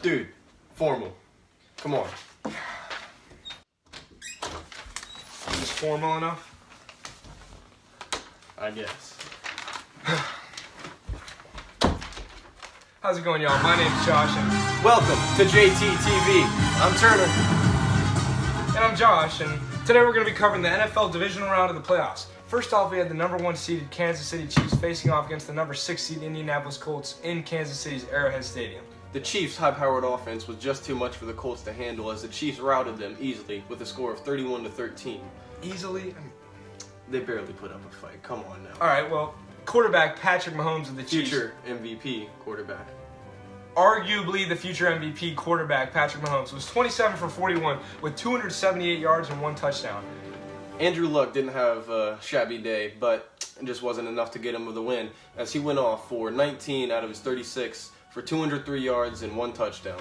Dude, formal. Come on. Is formal enough? I guess. How's it going, y'all? My name's Josh, and Welcome to JTTV. I'm Turner. I'm Josh, and today we're going to be covering the NFL divisional round of the playoffs. First off, we had the number 1 seeded Kansas City Chiefs facing off against the number 6 seeded Indianapolis Colts in Kansas City's Arrowhead Stadium. The Chiefs' high-powered offense was just too much for the Colts to handle as the Chiefs routed them easily with a score of 31-13. Easily? They barely put up a fight. Come on now. All right, well, quarterback Patrick Mahomes of the Chiefs. Future MVP quarterback. Arguably the future MVP quarterback, Patrick Mahomes, was 27 for 41 with 278 yards and 1 touchdown. Andrew Luck didn't have a shabby day, but it just wasn't enough to get him with a win as he went off for 19 out of his 36 for 203 yards and 1 touchdown.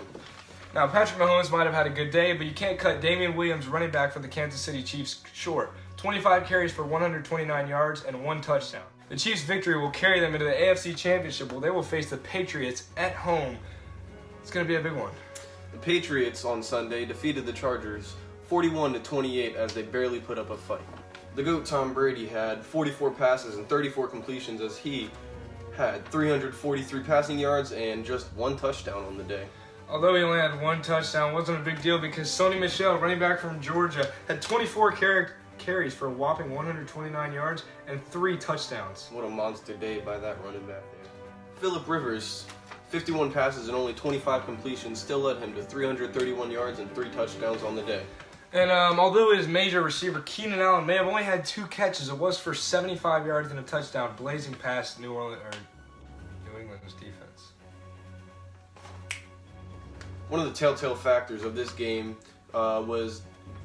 Now, Patrick Mahomes might have had a good day, but you can't cut Damian Williams, running back for the Kansas City Chiefs, short. 25 carries for 129 yards and 1 touchdown. The Chiefs' victory will carry them into the AFC Championship, where they will face the Patriots at home. It's going to be a big one. The Patriots on Sunday defeated the Chargers 41-28 as they barely put up a fight. The GOAT Tom Brady had 44 passes and 34 completions as he had 343 passing yards and just 1 touchdown on the day. Although he only had 1 touchdown, it wasn't a big deal because Sony Michel, running back from Georgia, had 24 carries for a whopping 129 yards and 3 touchdowns. What a monster day by that running back there. Phillip Rivers, 51 passes and only 25 completions still led him to 331 yards and 3 touchdowns on the day. And although his major receiver, Keenan Allen, may have only had 2 catches, it was for 75 yards and a touchdown, blazing past New England's defense. One of the telltale factors of this game was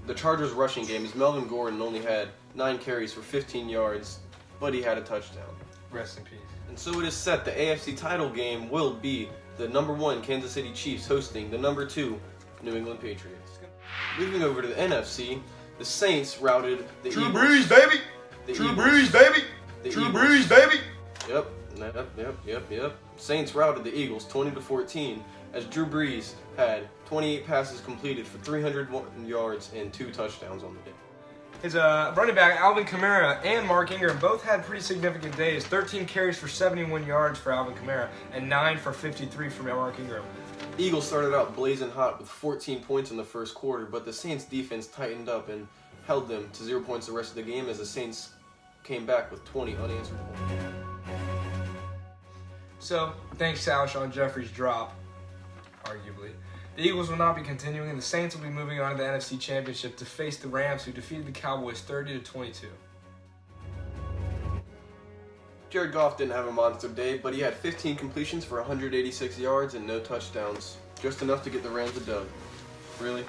the Chargers' rushing game, as Melvin Gordon only had 9 carries for 15 yards, but he had a touchdown. Rest in peace. And so it is set the AFC title game will be the number 1 Kansas City Chiefs hosting the number 2 New England Patriots. Moving over to the NFC, the Saints routed the Eagles. Drew Brees, baby! Drew Brees, baby! Drew Brees, baby! Yep. Saints routed the Eagles 20-14 as Drew Brees had 28 passes completed for 301 yards and 2 touchdowns on the day. His running back, Alvin Kamara, and Mark Ingram both had pretty significant days. 13 carries for 71 yards for Alvin Kamara and 9 for 53 for Mark Ingram. The Eagles started out blazing hot with 14 points in the first quarter, but the Saints defense tightened up and held them to 0 points the rest of the game as the Saints came back with 20 unanswered points. So, thanks to Alshon Jeffrey's drop, arguably, the Eagles will not be continuing, and the Saints will be moving on to the NFC Championship to face the Rams, who defeated the Cowboys 30-22. Jared Goff didn't have a monster day, but he had 15 completions for 186 yards and no touchdowns. Just enough to get the Rams a dub. Really?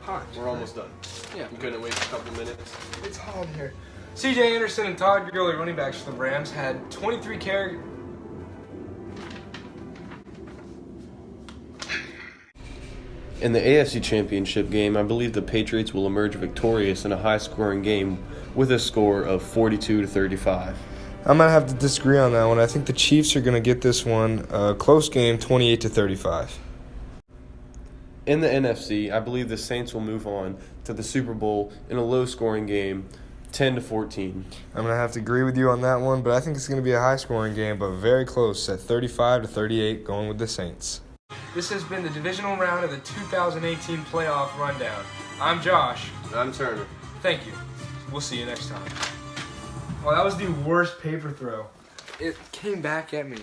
Hot. We're almost done. Yeah. We couldn't wait a couple minutes. It's hot in here. C.J. Anderson and Todd Gurley, running backs for the Rams, had 23 carries. In the AFC Championship game, I believe the Patriots will emerge victorious in a high-scoring game with a score of 42-35. I'm going to have to disagree on that one. I think the Chiefs are going to get this one. Close game, 28-35. In the NFC, I believe the Saints will move on to the Super Bowl in a low-scoring game, 10-14. I'm going to have to agree with you on that one, but I think it's going to be a high-scoring game, but very close at 35-38, going with the Saints. This has been the divisional round of the 2018 playoff rundown. I'm Josh. I'm Turner. Thank you. We'll see you next time. Well, that was the worst paper throw. It came back at me.